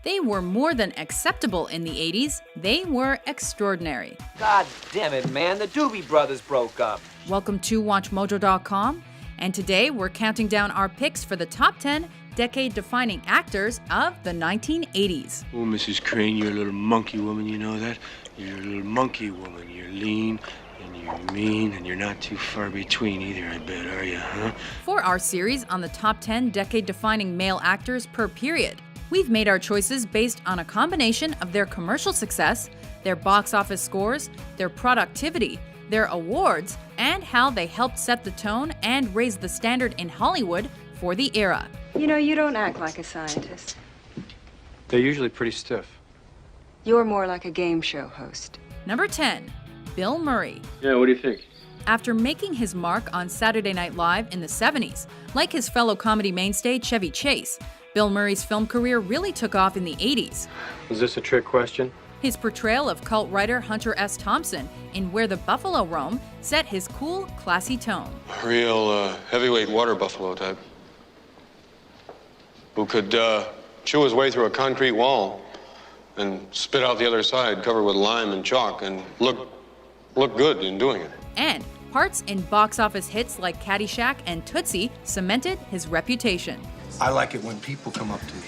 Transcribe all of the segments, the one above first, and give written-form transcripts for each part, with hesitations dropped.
They were more than acceptable in the 80s, they were extraordinary. God damn it, man, the Doobie Brothers broke up. Welcome to WatchMojo.com, and today we're counting down our picks for the top 10 decade-defining actors of the 1980s. Oh, Mrs. Crane, you're a little monkey woman, you know that? You're a little monkey woman. You're lean, and you're mean, and you're not too far between either, I bet, are you, huh? For our series on the top 10 decade-defining male actors per period, we've made our choices based on a combination of their commercial success, their box office scores, their productivity, their awards, and how they helped set the tone and raise the standard in Hollywood for the era. You know, you don't act like a scientist. They're usually pretty stiff. You're more like a game show host. Number 10, Bill Murray. Yeah, what do you think? After making his mark on Saturday Night Live in the 70s, like his fellow comedy mainstay Chevy Chase, Bill Murray's film career really took off in the 80s. Was this a trick question? His portrayal of cult writer Hunter S. Thompson in Where the Buffalo Roam set his cool, classy tone. Real heavyweight water buffalo type. Who could chew his way through a concrete wall and spit out the other side covered with lime and chalk and look good in doing it. And parts in box office hits like Caddyshack and Tootsie cemented his reputation. I like it when people come up to me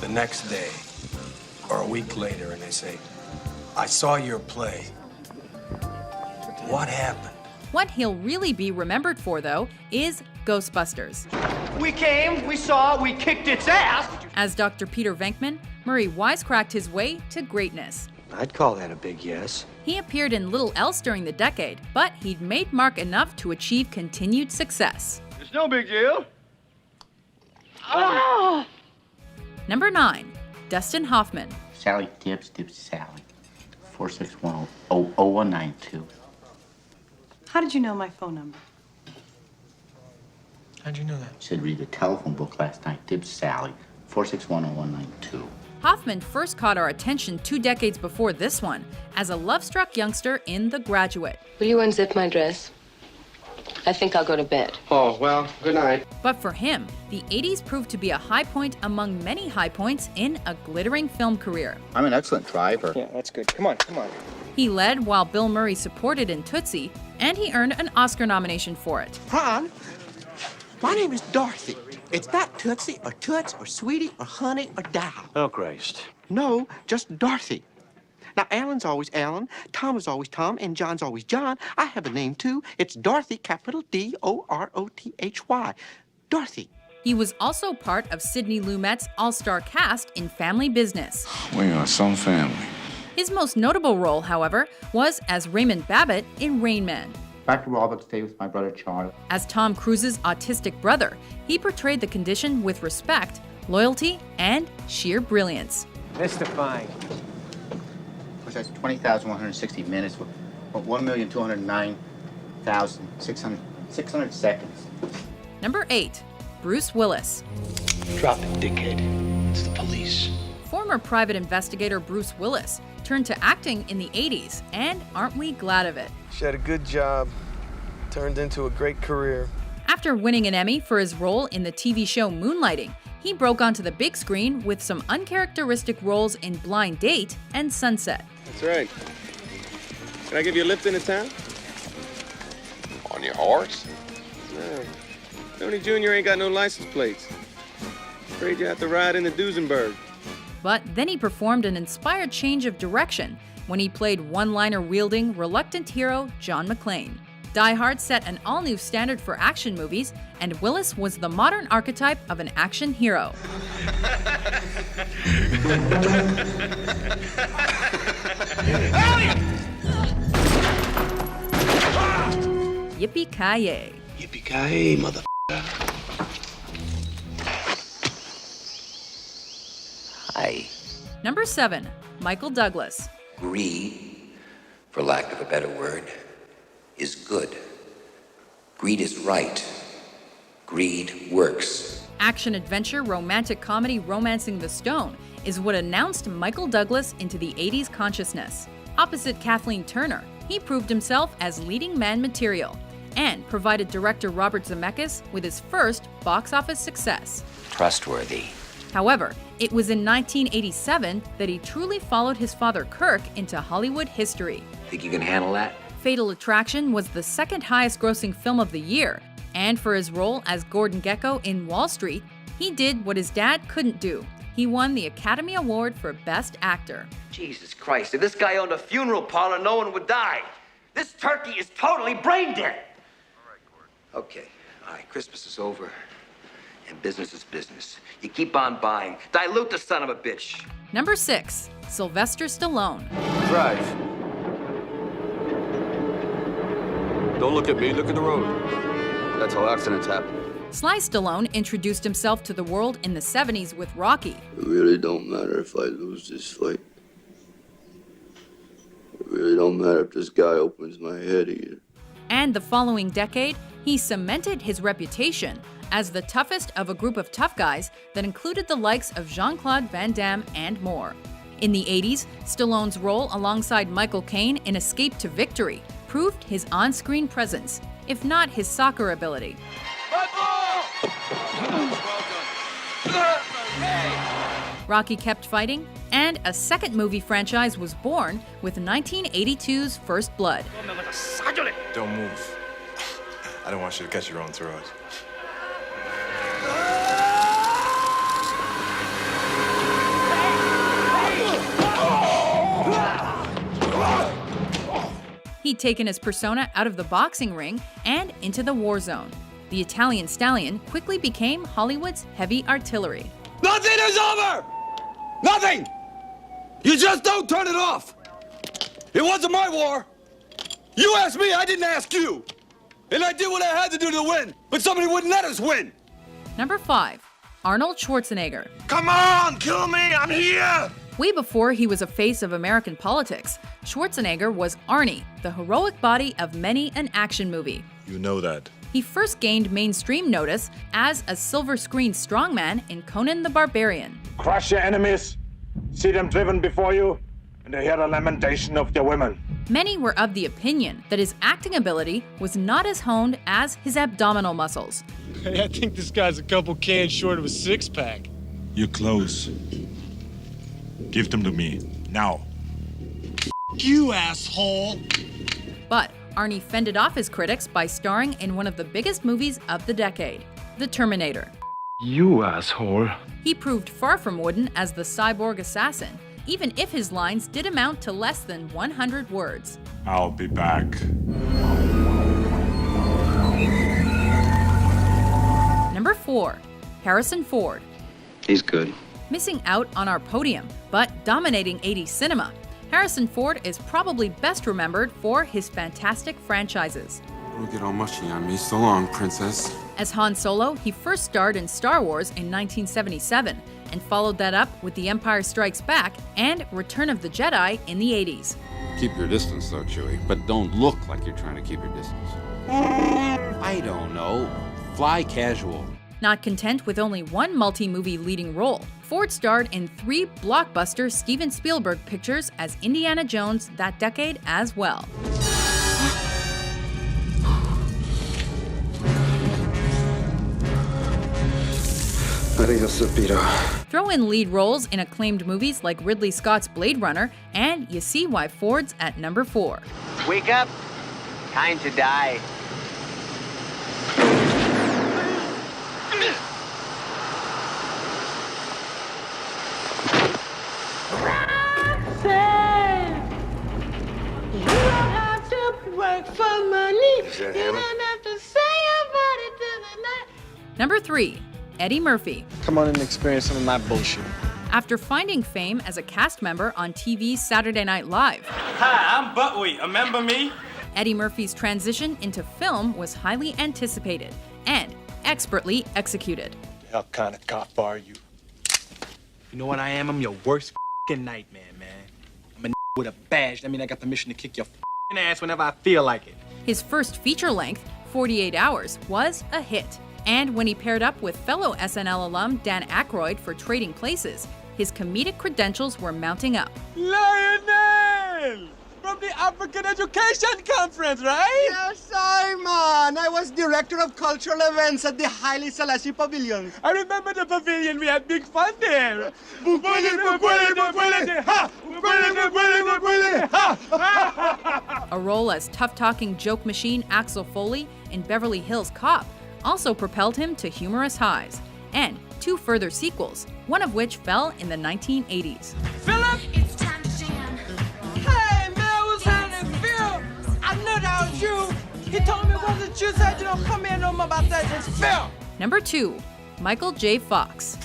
the next day or a week later and they say, I saw your play. What happened? What he'll really be remembered for, though, is Ghostbusters. We came, we saw, we kicked its ass. As Dr. Peter Venkman, Murray wisecracked his way to greatness. I'd call that a big yes. He appeared in little else during the decade, but he'd made mark enough to achieve continued success. It's no big deal. Number 9, Dustin Hoffman. Sally Dips Sally. 461-0192. How did you know my phone number? How'd you know that? Should read the telephone book last night. Dips Sally. 461-0192. Hoffman first caught our attention 2 decades before this one as a love-struck youngster in The Graduate. Will you unzip my dress? I think I'll go to bed. Oh, well, good night. But for him, the 80s proved to be a high point among many high points in a glittering film career. I'm an excellent driver. Yeah, that's good. Come on, come on. He led while Bill Murray supported in Tootsie, and he earned an Oscar nomination for it. Ron, my name is Dorothy. It's not Tootsie or Toots or Sweetie or Honey or Dow. Oh, Christ. No, just Dorothy. Now, Alan's always Alan, Tom is always Tom, and John's always John. I have a name, too. It's Dorothy, capital D-O-R-O-T-H-Y. Dorothy. He was also part of Sidney Lumet's all-star cast in Family Business. We are some family. His most notable role, however, was as Raymond Babbitt in Rain Man. Back to Roberts Day with my brother Charlie. As Tom Cruise's autistic brother, he portrayed the condition with respect, loyalty, and sheer brilliance. Mr. Fine. Of course, that's 20,160 minutes, 1,209,600 seconds. Number 8, Bruce Willis. Drop it, dickhead. It's the police. Former private investigator Bruce Willis turned to acting in the 80s, and aren't we glad of it? She had a good job, turned into a great career. After winning an Emmy for his role in the TV show Moonlighting, he broke onto the big screen with some uncharacteristic roles in Blind Date and Sunset. That's right. Can I give you a lift into town? On your horse? No. Tony Jr. ain't got no license plates. Afraid you have to ride into Duesenberg. But then he performed an inspired change of direction when he played one-liner-wielding, reluctant hero John McClane. Die Hard set an all-new standard for action movies, and Willis was the modern archetype of an action hero. Yippee-ki-yay. Yippee-ki-yay, mother. Hi. Number 7, Michael Douglas. Greed, for lack of a better word, is good. Greed is right. Greed works. Action-adventure romantic comedy Romancing the Stone is what announced Michael Douglas into the 80s consciousness. Opposite Kathleen Turner, he proved himself as leading man material and provided director Robert Zemeckis with his first box office success. Trustworthy. However, it was in 1987 that he truly followed his father Kirk into Hollywood history. Think you can handle that? Fatal Attraction was the second highest grossing film of the year, and for his role as Gordon Gekko in Wall Street, he did what his dad couldn't do. He won the Academy Award for Best Actor. Jesus Christ, if this guy owned a funeral parlor, no one would die. This turkey is totally brain dead. Okay, all right, Christmas is over, and business is business. You keep on buying. Dilute the son of a bitch. Number 6, Sylvester Stallone. Drive. Don't look at me, look at the road. That's how accidents happen. Sly Stallone introduced himself to the world in the 70s with Rocky. It really don't matter if I lose this fight. It really don't matter if this guy opens my head either. And the following decade, he cemented his reputation as the toughest of a group of tough guys that included the likes of Jean-Claude Van Damme and more. In the 80s, Stallone's role alongside Michael Caine in Escape to Victory proved his on-screen presence, if not his soccer ability. Rocky kept fighting, and a second movie franchise was born with 1982's First Blood. Don't move. I don't want you to catch your own throat. He'd taken his persona out of the boxing ring and into the war zone. The Italian Stallion quickly became Hollywood's heavy artillery. Nothing is over! Nothing! You just don't turn it off! It wasn't my war! You asked me, I didn't ask you! And I did what I had to do to win, but somebody wouldn't let us win! Number 5, Arnold Schwarzenegger. Come on, kill me, I'm here! Way before he was a face of American politics, Schwarzenegger was Arnie, the heroic body of many an action movie. You know that. He first gained mainstream notice as a silver screen strongman in Conan the Barbarian. Crush your enemies, see them driven before you, and hear the lamentation of their women. Many were of the opinion that his acting ability was not as honed as his abdominal muscles. Hey, I think this guy's a couple cans short of a six-pack. You're close. Give them to me, now. You asshole! But Arnie fended off his critics by starring in one of the biggest movies of the decade, The Terminator. You asshole. He proved far from wooden as the cyborg assassin, even if his lines did amount to less than 100 words. I'll be back. Number 4, Harrison Ford. He's good. Missing out on our podium, but dominating 80s cinema, Harrison Ford is probably best remembered for his fantastic franchises. Don't get all mushy on me. So long, princess. As Han Solo, he first starred in Star Wars in 1977 and followed that up with The Empire Strikes Back and Return of the Jedi in the 80s. Keep your distance, though, Chewie. But don't look like you're trying to keep your distance. I don't know. Fly casual. Not content with only one multi-movie leading role, Ford starred in 3 blockbuster Steven Spielberg pictures as Indiana Jones that decade as well. Adios, Pepito. Throw in lead roles in acclaimed movies like Ridley Scott's Blade Runner, and you see why Ford's at number 4. Wake up. Time to die. You don't have to work for money. You don't have to say about it to the night. Number 3, Eddie Murphy. Come on and experience some of my bullshit. After finding fame as a cast member on TV's Saturday Night Live, Hi, I'm Buckwheat. Remember me? Eddie Murphy's transition into film was highly anticipated and expertly executed. The hell kind of cop are you? You know what I am? I'm your worst nightmare, man. I'm a with a badge. That means I got permission to kick your ass whenever I feel like it. His first feature-length, 48 Hours, was a hit. And when he paired up with fellow SNL alum Dan Aykroyd for Trading Places, his comedic credentials were mounting up. Lionel! from the African Education Conference, right? Yes, Simon. I was director of cultural events at the Haile Selassie Pavilion. I remember the pavilion. We had big fun there. A role as tough-talking joke machine Axel Foley in Beverly Hills Cop also propelled him to humorous highs, and 2 further sequels, one of which fell in the 1980s. Philip! It's time to jam. Hey, man, what's happening, Phil? I knew that was you. He told me it wasn't you, said you don't come here no more about that. It's Phil. Number 2, Michael J. Fox.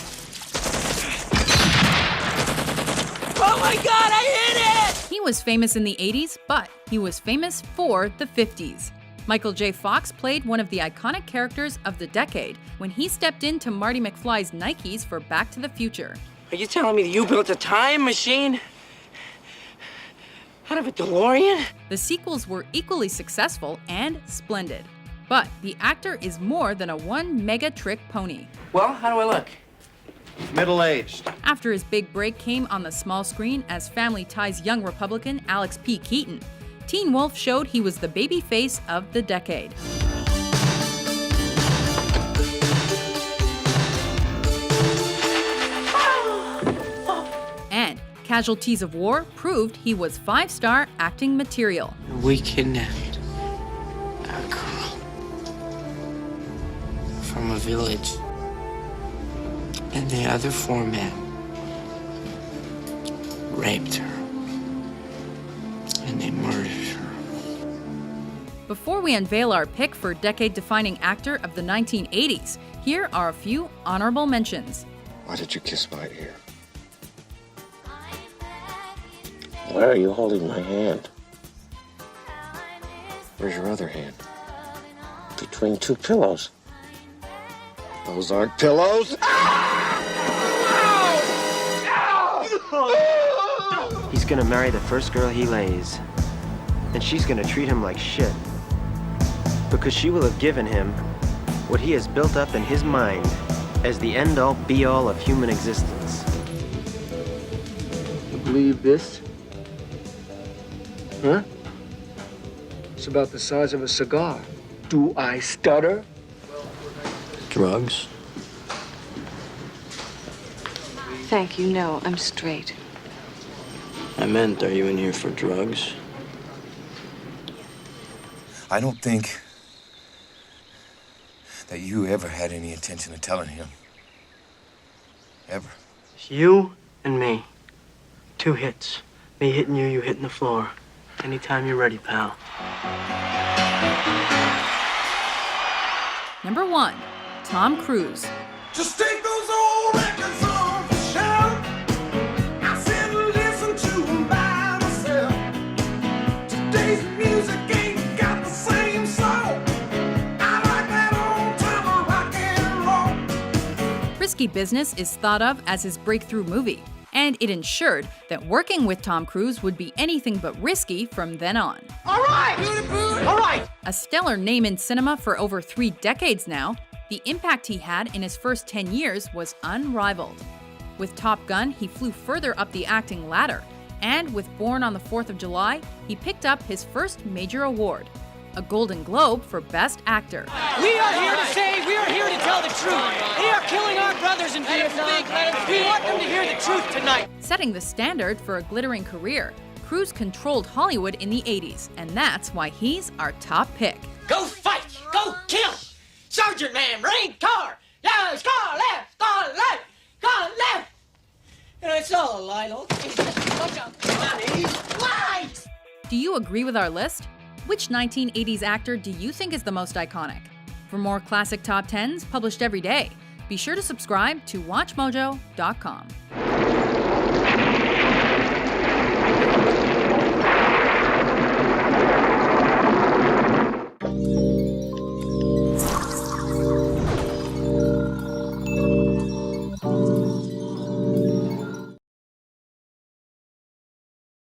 Oh my God, I hit it! He was famous in the 80s, but he was famous for the 50s. Michael J. Fox played one of the iconic characters of the decade when he stepped into Marty McFly's Nikes for Back to the Future. Are you telling me that you built a time machine? Out of a DeLorean? The sequels were equally successful and splendid. But the actor is more than a one mega trick pony. Well, how do I look? Middle-aged. After his big break came on the small screen as Family Tie's young Republican Alex P. Keaton, Teen Wolf showed he was the baby face of the decade. And Casualties of War proved he was 5-star acting material. We kidnapped a girl from a village. And the other 4 men raped her. And they murdered her. Before we unveil our pick for decade-defining actor of the 1980s, here are a few honorable mentions. Why did you kiss my ear? Why are you holding my hand? Where's your other hand? Between 2 pillows. Those aren't pillows. He's gonna marry the first girl he lays. And she's gonna treat him like shit. Because she will have given him what he has built up in his mind as the end-all, be-all of human existence. You believe this? Huh? It's about the size of a cigar. Do I stutter? Drugs? Thank you. No, I'm straight. I meant, are you in here for drugs? I don't think that you ever had any intention of telling him. Ever. It's you and me. 2 hits. Me hitting you, you hitting the floor. Anytime you're ready, pal. Number 1, Tom Cruise. Just take those old records off the shelf. I sit and listen to them by myself. Today's music ain't got the same soul. I like that old time rock and roll. Risky Business is thought of as his breakthrough movie, and it ensured that working with Tom Cruise would be anything but risky from then on. All right! All right! A stellar name in cinema for over 3 decades now, the impact he had in his first 10 years was unrivaled. With Top Gun, he flew further up the acting ladder, and with Born on the 4th of July, he picked up his first major award, a Golden Globe for Best Actor. We are here to say, we are here to tell the truth. They are killing our brothers in Vietnam. We want them to hear the truth tonight. Setting the standard for a glittering career, Cruise controlled Hollywood in the 80s, and that's why he's our top pick. Go fight! Go kill! Sergeant Man, rain car! Yes, car left! Car left! Car left! You know, it's all a lie, look. It's just a bunch of lies! Do you agree with our list? Which 1980s actor do you think is the most iconic? For more classic top 10s published every day, be sure to subscribe to WatchMojo.com.